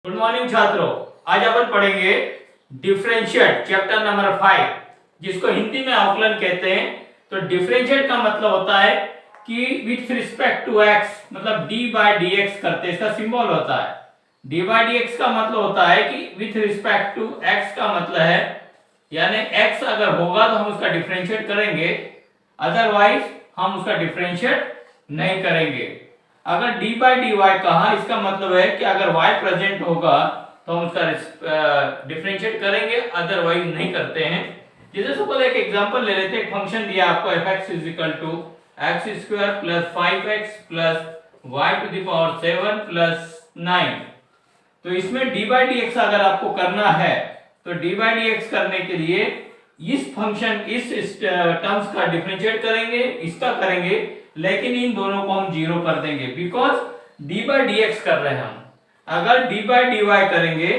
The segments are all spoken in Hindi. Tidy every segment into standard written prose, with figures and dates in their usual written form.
गुड मॉर्निंग छात्रों। आज अपन पढ़ेंगे डिफरेंशिएट चैप्टर नंबर 5, जिसको हिंदी में अवकलन कहते हैं। तो डिफरेंशिएट का मतलब होता है कि विथ रिस्पेक्ट टू x, मतलब d बाय dx करते हैं। इसका सिंबल होता है d बाय dx का मतलब होता है कि विथ रिस्पेक्ट टू x का मतलब है, यानी x अगर होगा तो हम उसका डिफरेंशिएट करेंगे, अदरवाइज हम उसका डिफरेंशिएट नहीं करेंगे। अगर d बाई डी वाई कहा, इसका मतलब है कि अगर y प्रेजेंट होगा तो हम उसका डिफरेंशिएट करेंगे, अदरवाइज नहीं करते हैं। जैसे सपोज एक एग्जांपल ले लेते हैं। एक फंक्शन दिया आपको f(x) = x² + 5x + y to the power 7 + 9। तो इसमें d बाई dx अगर आपको करना है तो d बाई dx करने के लिए इस फंक्शन इस टर्म्स का डिफरेंशिएट करेंगे, इसका करेंगे, लेकिन इन दोनों को हम जीरो कर देंगे, बिकॉज d बाई dx कर रहे हैं हम। अगर d बाई dy करेंगे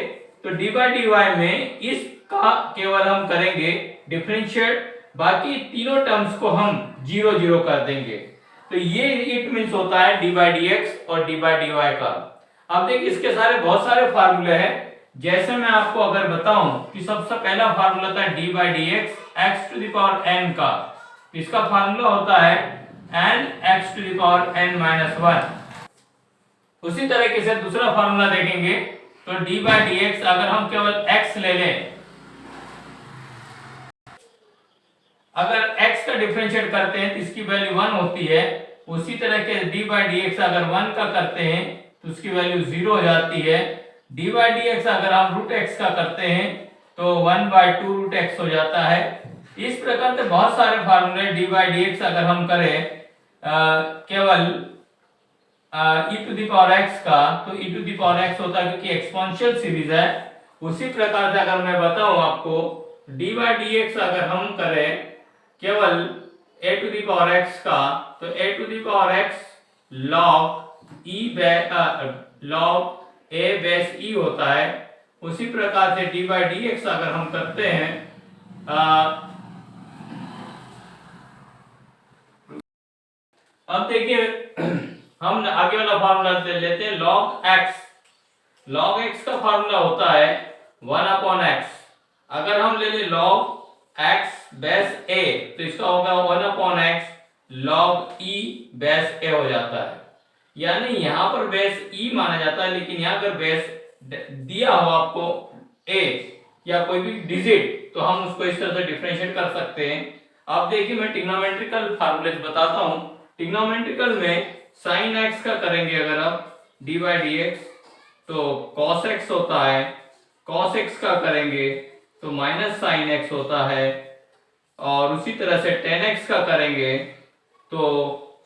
तो d बाई dy में इसका केवल हम करेंगे डिफरेंशिएट, बाकी तीनों टर्म्स को हम जीरो जीरो कर देंगे। तो ये इट मींस होता है d बाई dx और d बाई dy का। अब देखिए इसके बहुत सारे फार्मूले हैं। जैसे मैं आपको अगर बताऊं कि सबसे पहला फार्मूला था d बाई dx x⁴n का, इसका फार्मूला होता है n x⁴n-1। उसी तरीके से दूसरा फार्मूला देखेंगे तो d बाई dx अगर हम केवल x ले लें, अगर x का डिफरेंशिएट करते हैं तो इसकी वैल्यू 1 होती है। उसी तरह के d बाई dx अगर 1 का करते हैं तो उसकी वैल्यू 0 हो जाती है। d बाई dx अगर हम √x का करते हैं तो 1/2 √x हो जाता है। इस प्रकार से बहुत सारे फार्मूले d बाई dx अगर हम करें केवल e⁴x का, तो e⁴x होता है क्योंकि एक्सपोनेंशियल सीरीज है। उसी प्रकार से अगर मैं बताऊं आपको d बाई dx अगर हम करें केवल a⁴x का, तो a⁴x log a base e होता है। उसी प्रकार से d बाई dx अगर हम करते हैं अब देखिए हम आगे वाला फार्मूला ले लेते हैं log x का फार्मूला होता है 1/x। अगर हम ले ले log x बेस a तो इसका होगा 1/x log e base a हो जाता है। यानी यहां पर बेस e माना जाता है, लेकिन यहां अगर बेस दिया हो आपको a या कोई भी डिजिट तो हम उसको इस तरह से डिफरेंशिएट कर सकते हैं। अब देखिए मैं ट्रिग्नोमेट्रिकल फार्मूले बताता हूं। ट्रिग्नोमेट्रिकल में sin x का करेंगे अगर आप d बाई dx तो cos x होता है, cos x का करेंगे तो माइनस sin x होता है, और उसी तरह से tan x का करेंगे तो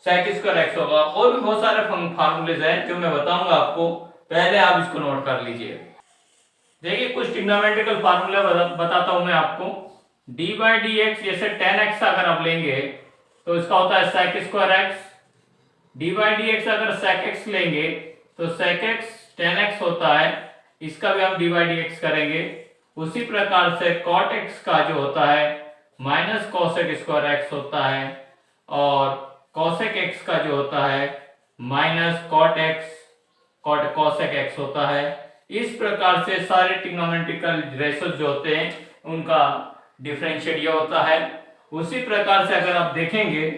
sec² x होगा। और भी बहुत सारे फार्मूलेज हैं जो मैं बताऊंगा आपको, पहले आप इसको नोट कर लीजिए। देखिए कुछ ट्रिग्नोमेट्रिकल फार्मूले बताता हूं मैं आपको। d बाई dx जैसे tan x अगर आप लेंगे तो इसका होता है sec² x। d by dx अगर sec x लेंगे तो sec x tan x होता है, इसका भी हम d बाई dx करेंगे। उसी प्रकार से cot x का जो होता है माइनस cosec² x होता है, और cosec x का जो होता है माइनस cosec x होता है। इस प्रकार से सारे ट्रिग्नोमेट्रिकल रेशियोज जो होते हैं उनका डिफरेंशिएट ये होता है। उसी प्रकार से अगर आप देखेंगे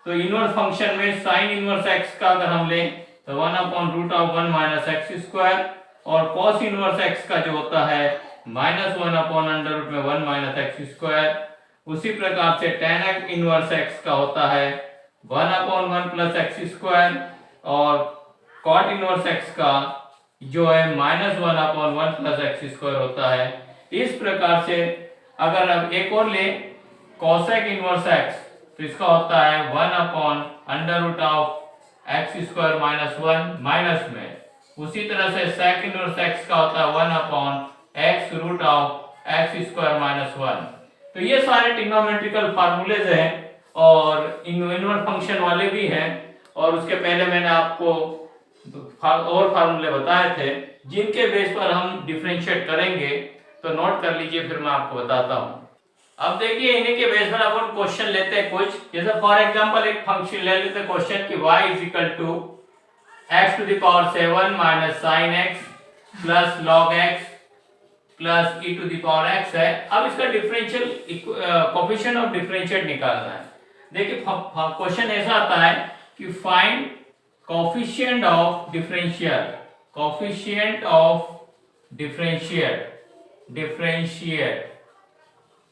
तो इनवर्स फंक्शन में sin इनवर्स x का अगर हम लें तो 1/√1 - x², और cos इनवर्स x का जो होता है -1/√1 - x²। उसी प्रकार से tan इनवर्स x का होता है 1/1 + x², और cot इनवर्स x का जो है -1/1 + x² होता है। इस प्रकार से अगर अब एक और ले cosec इनवर्स x तो इसका होता है 1/√x² - 1 में। उसी तरह से sec इनवर्स x का होता है 1/x√x² - 1। तो ये सारे ट्रिग्नोमेट्रिकल फार्मूलेज हैं, और इनवर्स फंक्शन वाले भी हैं, और उसके पहले मैंने आपको और फार्मूले बताए थे जिनके बेस पर हम डिफरेंशिएट करेंगे। तो नोट कर लीजिए, फिर मैं आपको बताता हूं। अब देखिए इन्हीं के बेस पर अपन क्वेश्चन लेते हैं कुछ। जैसे फॉर एग्जांपल एक फंक्शन ले लेते हैं क्वेश्चन कि y = x⁴ - sin x plus log x plus e to the power x है। अब इसका डिफरेंशियल कोफिशिएंट ऑफ डिफरेंशिएट निकालना है। देखिए क्वेश्चन ऐसा आता है कि find coefficient of differential, coefficient of differentiate,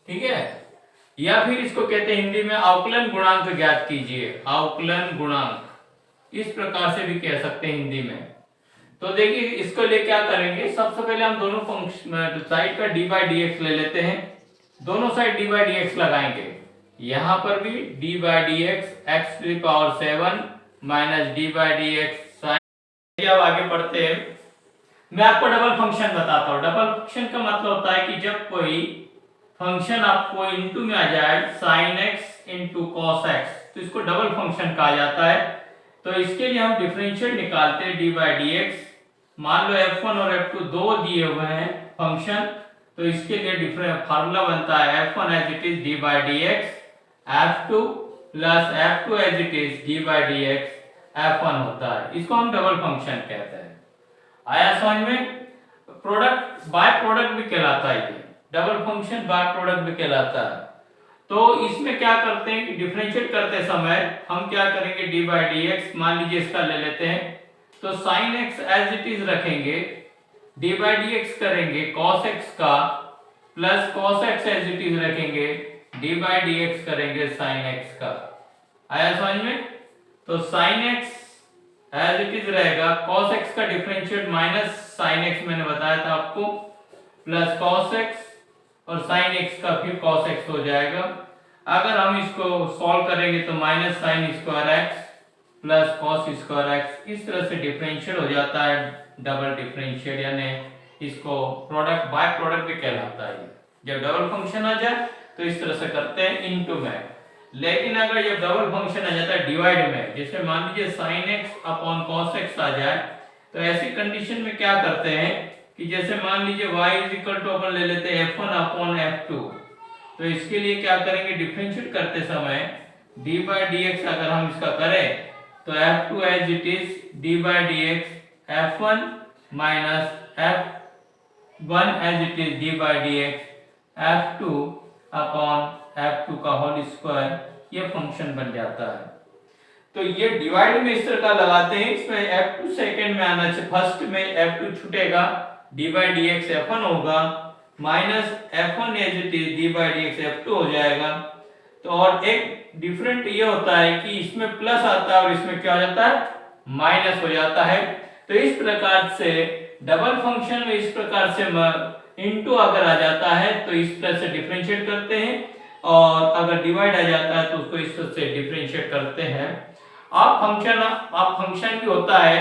ठीक है, या फिर इसको कहते हैं हिंदी में अवकलन गुणांक ज्ञात कीजिए, अवकलन गुणांक इस प्रकार से भी कह सकते हैं हिंदी में। तो देखिए इसको लिए क्या करेंगे, सबसे पहले हम दोनों फंक्शन साइड का डी बाई डी एक्स ले लेते हैं, दोनों side d by d x लगाएंगे, यहां पर भी d by d x x to the power 7 minus d by d x sine. अब आगे बढ़ते हैं, मैं आपको डबल फंक्शन बताता हूं। डबल फंक्शन का मतलब होता है कि जब कोई फंक्शन आपको इनटू में आ जाए sin x into cos x, तो इसको डबल फंक्शन कहा जाता है। तो इसके लिए हम डिफरेंशियल निकालते हैं डी बाई डी एक्स। मान लो f1 और f2 दो दिए हुए हैं फंक्शन, तो इसके लिए डिफरेंट फार्मूला बनता है f1 as it is d by d x, f2 plus f2 as it is d by d x f1 होता है। इसको हम डबल फंक्शन कहते हैं। आया समझ में? प्रोडक्ट बाय प्रोडक्ट भी कहलाता है, ये डबल फंक्शन बाय प्रोडक्ट भी कहलाता है। तो इसमें क्या करते हैं कि डिफरेंशिएट करते समय हम क्या करेंगे, डी बाई डी एक्स मान लीजिए इसका ले लेते हैं, तो sin x as it is रखेंगे, डी बाई डी एक्स करेंगे cos x का, plus cos x as it is रखेंगे, डी बाई डी एक्स करेंगे sin x का। आया समझ में? तो sin x as it is रहेगा, cos x का डिफरेंशिएट माइनस sin x मैंने बताया था आपको, प्लस cos x और sin x का फिर cos x हो जाएगा। अगर हम इसको सॉल्व करेंगे तो minus sine square x plus cos square x, इस तरह से डिफरेंशिएट हो जाता है डबल डिफरेंशिएट, यानी इसको प्रोडक्ट बाय प्रोडक्ट भी कहलाता है। जब डबल फंक्शन आ जाए तो इस तरह से करते हैं इनटू में। लेकिन अगर ये डबल फंक्शन आ जाता है डिवाइड में, जैसे मान लीजिए sin x upon cos x आ जाए, तो ऐसी कंडीशन में क्या करते हैं कि जैसे मान लीजिए y इज इक्वल टू अपन ले लेते हैं f1 अपॉन f2, तो इसके लिए क्या करेंगे, डिफरेंशिएट करते समय d बाई डी एक्स अगर हम इसका करें तो f2 as it is d by d x f1 minus f1 as it is d by d x f2 upon f2 का होल स्क्वायर, ये फंक्शन बन जाता है। तो ये डिवाइड में इस तरह का लगाते हैं, इसमें f2 सेकंड में आना चाहिए, फर्स्ट में f2 छूटेगा, d by d x f1 होगा, minus f1 as it is d by d x f2 हो जाएगा। तो और एक डिफरेंट ये होता है कि इसमें प्लस आता है और इसमें क्या हो जाता है, माइनस हो जाता है। तो इस प्रकार से डबल फंक्शन में इस प्रकार से इनटू अगर आ जाता है तो इस तरह से डिफरेंशिएट करते हैं, और अगर डिवाइड आ जाता है तो उसको इस तरह से डिफरेंशिएट करते हैं। आप फंक्शन भी होता है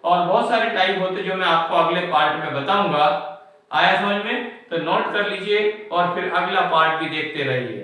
और बहुत सारे टाइप होते हैं जो मैं आपको अगले पार्ट में बताऊंगा। आया समझ में? तो नोट कर लीजिए और फिर अगला पार्ट भी देखते रहिए।